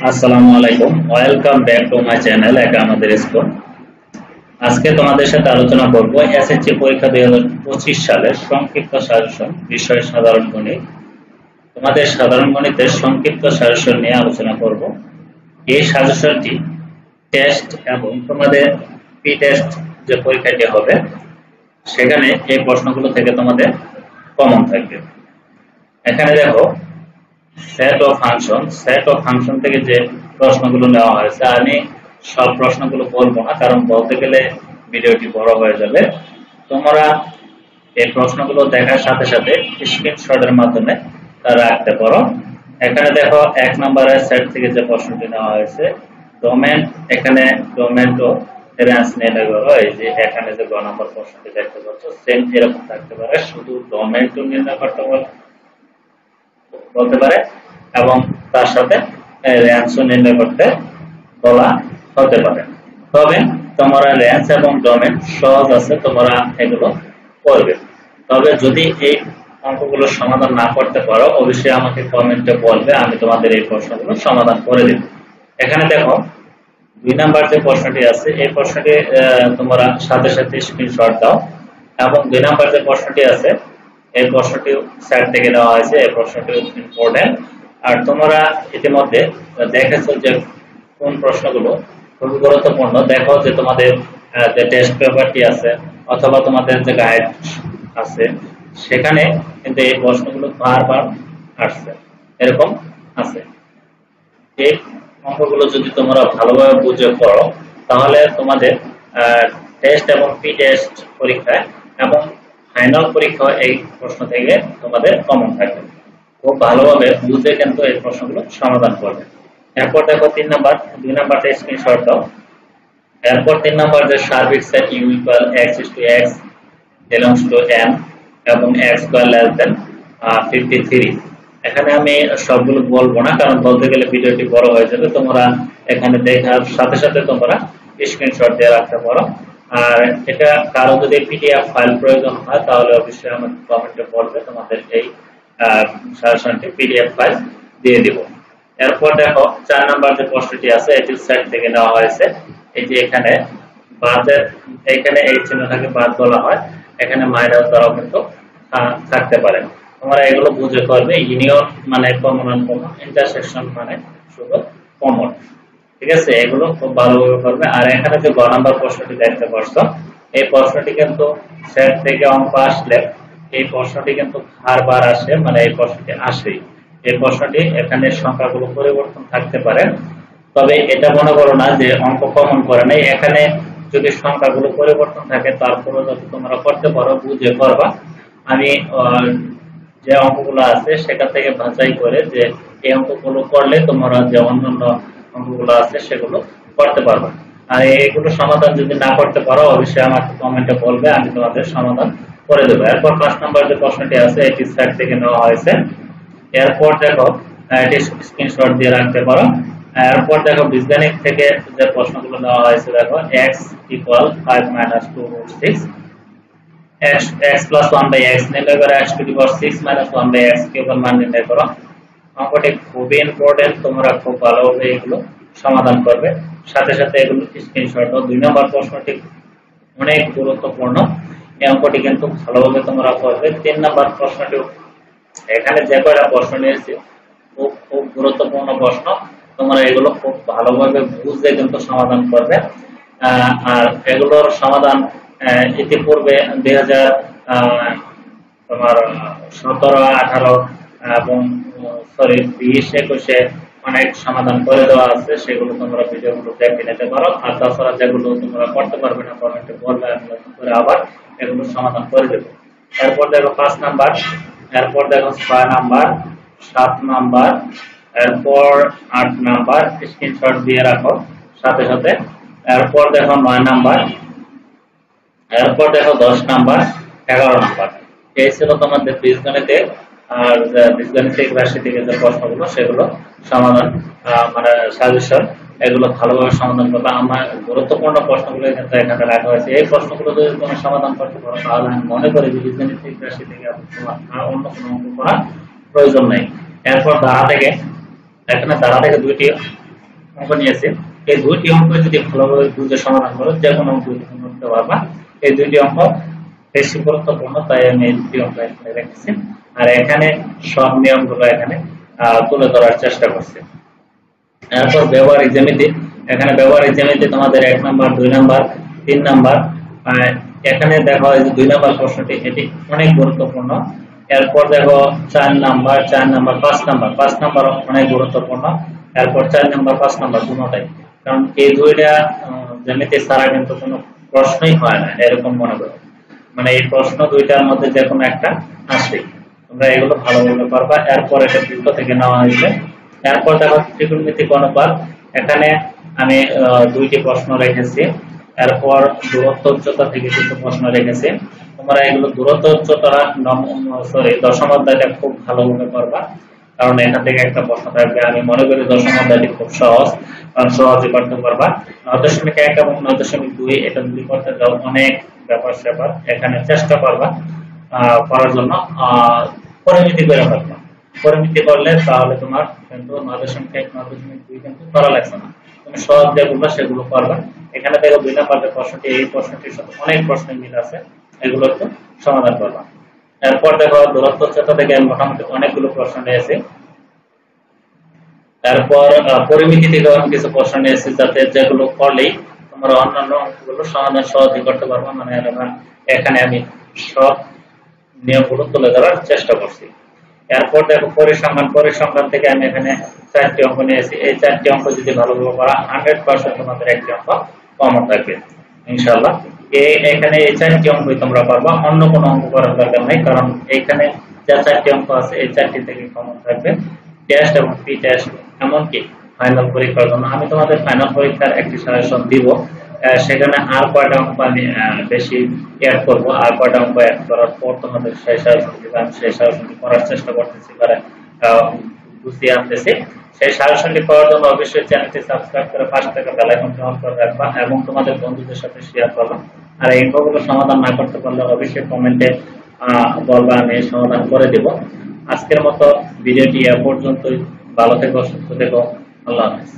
আসসালামু আলাইকুম, welcome back to my channel একা আমাদের স্কুল। আজকে তোমাদের সাথে আলোচনা করব এসএসসি পরীক্ষা 2025 সালের সংক্ষিপ্ত সাজেশন বিষয় সাধারণ গণিত। তোমাদের সাধারণ গণিতের সংক্ষিপ্ত সাজেশন নিয়ে আলোচনা করব। এই সাজেশনটি টেস্ট এবং তোমাদের পি টেস্ট যে পরীক্ষাটি হবে সেখানে এই প্রশ্নগুলো থেকে তোমাদের কমন থাকবে। এখানে দেখো সেট অফ ফাংশন থেকে যে প্রশ্নগুলো নেওয়া হয়েছে, আমি সব প্রশ্নগুলো বলবো না, কারণ বলতে গেলে ভিডিওটি বড় হয়ে যাবে। তোমরা এই প্রশ্নগুলো দেখার সাথে সাথে স্ক্রিনশটের মাধ্যমে তা রাখতে পারো। এখানে দেখো 1 নম্বরের সেট থেকে যে প্রশ্নটি নেওয়া হয়েছে, ডোমেন, এখানে ডোমেন টু রেঞ্জ নির্ণয় করো। এই যে এখানে যে 2 নম্বর প্রশ্নটি দেখতে পাচ্ছ, সেম এরকম থাকতে পারে, শুধু ডোমেন টু নির্ণয় করতে বলতে পারে এবং তার সাথে রেঞ্জ নির্ণয় করতে বলা হতে পারে। তবে তোমরা রেঞ্জ এবং ডোমেন সহজ আছে, তোমরা এগুলো করবে। তবে যদি এই অঙ্কগুলো সমাধান না করতে পারো, অবশ্যই আমাকে কমেন্টে বলবে, আমি তোমাদের এই প্রশ্নগুলো সমাধান করে দেব। এখানে দেখো 2 নাম্বার যে প্রশ্নটি আছে, এই প্রশ্নটি তোমরা সাথে সাথে স্ক্রিনশট দাও। এবং 2 নাম্বার যে প্রশ্নটি আছে, এই প্রশ্নটি সেট থেকে দেওয়া হয়েছে, এই প্রশ্নটি ইম্পর্টেন্ট। আর তোমরা ইতিমধ্যে দেখেছো যে কোন প্রশ্নগুলো খুবই গুরুত্বপূর্ণ। দেখো যে তোমাদের যে টেস্ট পেপারটি আছে অথবা তোমাদের যে গাইড আছে, সেখানে কিন্তু এই প্রশ্নগুলো বারবার আসছে, এরকম আছে। এই অঙ্কগুলো যদি তোমরা ভালোভাবে বুঝে পড়ো, তাহলে তোমাদের টেস্ট এবং পি টেস্ট পরীক্ষায় এবং ফাইনাল পরীক্ষা এই প্রশ্ন থেকে তোমাদের কমন থাকবে। খুব ভালোভাবে বুঝে কিন্তু এই প্রশ্নগুলো সমাধান করবে। এরপর দেখো 3 নাম্বার, 2 নাম্বারটা স্ক্রিনশট দাও। এরপর 3 নাম্বার যে সার্বিক set u equal x is to x belongs to n এবং x square less than 53। এখানে আমি সবগুলো বলবো না, কারণ বলতে গেলে ভিডিওটি বড় হয়ে যাবে। তোমরা এখানে দেখার সাথে সাথে তোমরা স্ক্রিনশট দিয়ে রাখতে পারো। আর এটা কারো যদি পিডিএফ ফাইল প্রয়োজন হয়, তাহলে অবশ্যই আমাকে কমেন্টে বলবে, তোমাদের এই সাজেশনটি পিডিএফ ফাইল দিয়ে দিব। এরপর দেখো 4 নাম্বার যে প্রশ্নটি আছে, এটি সেট থেকে নেওয়া হয়েছে। এই যে এখানে বাদের, এখানে এই চিহ্নটাকে বাদ বলা হয়, এখানে মাইনাস দ্বারাও কিন্তু থাকতে পারে। তোমরা এগুলো বুঝে করবে। ইউনিয়ন মানে কমন আনকমন, ইন্টারসেকশন মানে শুধু কমন। ঠিক আছে, এগুলো খুব ভালোভাবে করবে। আর এখানে যে 2 নাম্বার প্রশ্নটি দেখতে পাচ্ছো, এই প্রশ্নটি কিন্তু সেট থেকে অঙ্ক আসলে এই প্রশ্নটি কিন্তু বারবার আসে, মানে এই প্রশ্নটি আসেই। এই প্রশ্নটি এখানে সংখ্যাগুলো পরিবর্তন থাকতে পারে, তবে এটা মনে করো না যে অঙ্ক কমন করে নাই। এখানে যদি সংখ্যাগুলো পরিবর্তন থাকে, তারপরে যদি তোমরা করতে পারো, বুঝে করবা। আমি যে অঙ্কগুলো আছে সেখান থেকে বাছাই করে যে এই অঙ্কগুলো করলে তোমরা যে অন্যান্য অঙ্কগুলো আছে সেগুলো করতে পারবে। আর এইগুলো সমাধান যদি না করতে পারো, অবশ্যই আমাকে কমেন্টে বলবে, আমি তোমাদের সমাধান করে দেবো। এরপর 5 নাম্বার যে প্রশ্নটি আছে, এটি সেট থেকে নেওয়া হয়েছে। এরপর দেখো এটি স্ক্রিনশট দিয়ে রাখতে পারো। এরপর দেখো বীজগণিত থেকে যে প্রশ্নগুলো নেওয়া হয়েছে, দেখো x equal 5 minus 2 root 6, x plus 1 by x নির্ণয় করে, x to the power 6 minus 1 by x কিউবের মান নির্ণয় করো। অঙ্কটি খুবই ইম্পর্টেন্ট, তোমরা খুব ভালোভাবে এগুলো সমাধান করবে। সাথে সাথে এগুলো স্ক্রিনশট দাও। 2 নম্বর প্রশ্নটি অনেক গুরুত্বপূর্ণ, এই অঙ্কটি কিন্তু ভালোভাবে তোমরা করবে। 3 নম্বর প্রশ্নটি, এখানে যে কয়টা প্রশ্ন নিয়েছি খুব খুব গুরুত্বপূর্ণ প্রশ্ন, তোমরা এগুলো খুব ভালোভাবে বুঝে কিন্তু সমাধান করবে। আর এগুলোর সমাধান ইতিপূর্বে 2017, 18 এবং 20, 21 অনেক সমাধান করে দেওয়া আছে, সেগুলো তোমরা ভিডিওগুলো দেখে নিতে পারো। আর তাছাড়া যেগুলো তোমরা করতে পারবে না, কমেন্টে বলবে, আমি নতুন করে আবার এগুলো সমাধান করে দেবো। এরপর দেখো 5 নাম্বার, এরপর দেখো 6 নাম্বার, 7 নাম্বার, এরপর 8 নাম্বার, স্ক্রিনশট দিয়ে রাখো সাথে সাথে। এরপর দেখো 9 নাম্বার, এরপর দেখো 10 নাম্বার, 11 নাম্বার। এই ছিল তোমাদের বীজগণিতে আর বীজগণিতিক রাশি থেকে যে প্রশ্নগুলো, সেগুলো সমাধান মানে সাজেশন, এগুলো ভালোভাবে সমাধান করবে। আমার গুরুত্বপূর্ণ প্রশ্নগুলো কিন্তু এখানে রাখা হয়েছে। এই প্রশ্নগুলো যদি তুমি সমাধান করতে পারো, তাহলে আমি মনে করি যে বীজগণিতিক রাশি থেকে তোমার অন্য কোনো অঙ্ক করার প্রয়োজন নেই। এরপর ধারা থেকে, এখানে ধারা থেকে 2টি অঙ্ক নিয়েছি, এই দুইটি অঙ্ক যদি ভালোভাবে বুঝে সমাধান করো যে কোনো অঙ্ক করতে পারবা। এই দুইটি অঙ্ক বেশি গুরুত্বপূর্ণ, তাই আমি এই দুটি অঙ্ক এখানে রেখেছি। আর এখানে সব নিয়মগুলো এখানে তুলে ধরার চেষ্টা করছি। এরপর ব্যবহারিক জ্যামিতি, এখানে ব্যবহারিক জ্যামিতি তোমাদের 1 নাম্বার 2 নাম্বার 3 নাম্বার। এখানে দেখো এই যে 2 নাম্বার প্রশ্নটি, এটি অনেক গুরুত্বপূর্ণ। এরপর দেখো 4 নাম্বার 5 নাম্বার অনেক গুরুত্বপূর্ণ। এরপর 4 নাম্বার 5 নাম্বার দুটোটাই, কারণ এই দুইটা জ্যামিতি ছাড়া কিন্তু কোনো প্রশ্নই হয় না, এরকম মনে করো। মানে এই প্রশ্ন দুইটার মধ্যে যে কোনো একটা আসবে, তোমরা এগুলো ভালোভাবে পারবা। এরপর এটা বৃত্ত থেকে নেওয়া হয়েছে। এরপর দেখো ত্রিকোণমিতিক অনুপাত, এখানে আমি দুইটি প্রশ্ন রেখেছি। এরপর দূরত্ব উচ্চতা থেকে কিছু প্রশ্ন রেখেছি। তোমরা এগুলো দূরত্ব উচ্চতা দশম অধ্যায়টা খুব ভালোভাবে পারবা, কারণ এখান থেকে একটা প্রশ্ন থাকবে। আমি মনে করি দশম অধ্যায়টি খুব সহজ, কারণ সহজে করতে পারবা। 9.1 এবং 9.2 এটা যদি করতে যাও অনেক ব্যাপার স্যাপার, এখানে চেষ্টা করবা করার জন্য। পরিমিতি করে পারবা, পরিমিতি করলে তাহলে তোমার কিন্তু 9.1 9.2 কিন্তু করা লাগছে না, তুমি সহজ যেগুলো সেগুলো করবা। এখানে দেখো 2 নাম্বারের প্রশ্নটি, এই প্রশ্নটির সাথে অনেক প্রশ্ন মিল আছে, এগুলো একটু সমাধান করবা। এরপর দেখো দূরত্ব উচ্চতা থেকে মোটামুটি অনেকগুলো প্রশ্ন নিয়েছে। তারপর পরিমিতি থেকে কিছু প্রশ্ন নিয়েছে, যাতে যেগুলো করলেই তোমরা অন্যান্য অঙ্কগুলো সমাধান সহজে করতে পারবা। মানে এখানে আমি সব নিয়মগুলো তুলে ধরার চেষ্টা করছি। এরপর দেখো পরিসংখ্যান থেকে আমি এখানে 4টি অঙ্ক নিয়েছি। এই 4টি অঙ্ক যদি ভালোভাবে করা 100% তোমাদের একটি অঙ্ক কমন থাকবে ইনশাআল্লাহ। এখানে এই 4টি অঙ্কই তোমরা পারবা, অন্য কোনো অঙ্ক করার দরকার নেই, কারণ এখানে যে 4টি অঙ্ক আছে এই 4টি থেকে কমন থাকবে। টেস্ট এবং প্রি টেস্ট, এমনকি ফাইনাল পরীক্ষার জন্য আমি তোমাদের ফাইনাল পরীক্ষার একটি সাজেশন দিব। সেখানে আর কয়টা অঙ্ক আমি বেশি অ্যাড করব, আর কয়টা অঙ্ক অ্যাড করার পর তোমাদের সেই সাজেশন দিব। আমি সেই সাজেশনটি করার চেষ্টা করতেছি, বুঝিয়ে আনতেছি। সেই সাজেশনটি পাওয়ার জন্য অবশ্যই চ্যানেলটি সাবস্ক্রাইব করে পাশে থাকা বেল আইকনটি অন করে রাখবা এবং তোমাদের বন্ধুদের সাথে শেয়ার করবা। আর এই অঙ্কগুলো সমাধান না করতে পারলে অবশ্যই কমেন্টে বলবা, আমি সমাধান করে দেব। আজকের মতো ভিডিওটি এ পর্যন্তই। ভালো থেকো, সুস্থ থেকো, আল্লাহ হাফেজ।